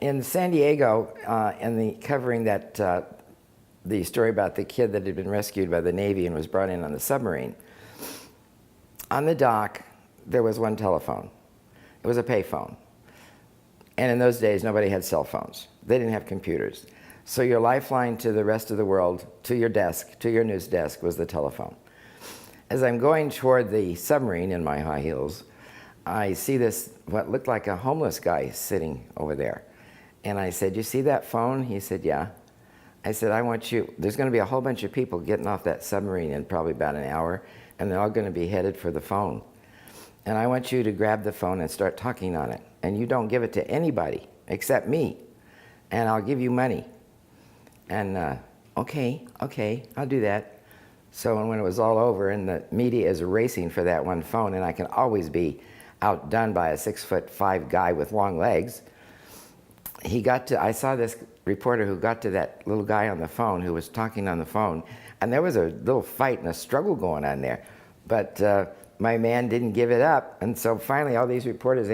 In San Diego, covering the story about the kid that had been rescued by the Navy and was brought in on the submarine, on the dock there was one telephone. It was a payphone. And in those days, nobody had cell phones. They didn't have computers. So your lifeline to the rest of the world, to your desk, to your news desk, was the telephone. As I'm going toward the submarine in my high heels, I see this, what looked like a homeless guy sitting over there. And I said, "You see that phone?" He said, "Yeah." I said, there's going to be a whole bunch of people getting off that submarine in probably about an hour, and they're all going to be headed for the phone. And I want you to grab the phone and start talking on it. And you don't give it to anybody except me, and I'll give you money. And okay, I'll do that. So when it was all over and the media is racing for that one phone, and I can always be outdone by a 6'5" guy with long legs, I saw this reporter who got to that little guy on the phone who was talking on the phone, and there was a little fight and a struggle going on there. But my man didn't give it up, and so finally all these reporters,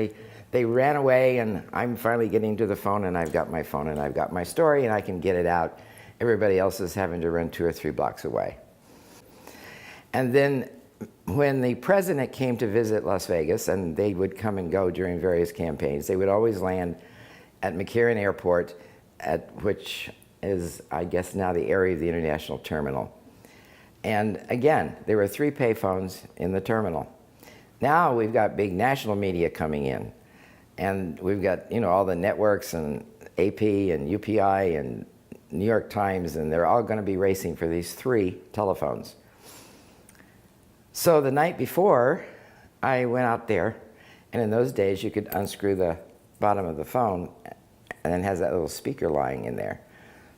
they ran away, and I'm finally getting to the phone, and I've got my phone, and I've got my story, and I can get it out. Everybody else is having to run 2 or 3 blocks away. And then when the president came to visit Las Vegas, and they would come and go during various campaigns, they would always land at McCarran Airport, which is, I guess, now the area of the International Terminal. And again, there were 3 payphones in the terminal. Now we've got big national media coming in, and we've got all the networks and AP and UPI and New York Times, and they're all going to be racing for these 3 telephones. So the night before, I went out there, and in those days you could unscrew the bottom of the phone, and it has that little speaker lying in there.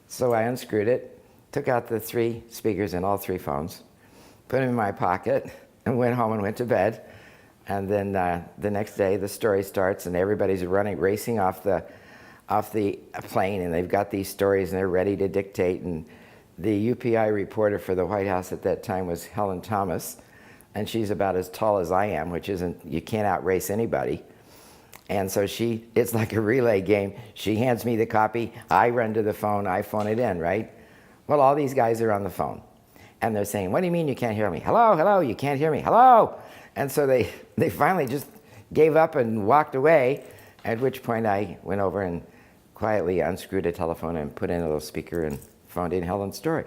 So I unscrewed it, took out the 3 speakers in all 3 phones, put them in my pocket, and went home and went to bed. And then the next day the story starts, and everybody's racing off the plane, and they've got these stories and they're ready to dictate. And the UPI reporter for the White House at that time was Helen Thomas, and she's about as tall as I am, which isn't, you can't outrace anybody. And so it's like a relay game. She hands me the copy, I run to the phone, I phone it in, right? Well, all these guys are on the phone, and they're saying, "What do you mean you can't hear me? Hello, hello, you can't hear me, hello!" And so they finally just gave up and walked away, at which point I went over and quietly unscrewed a telephone and put in a little speaker and phoned in Helen's story.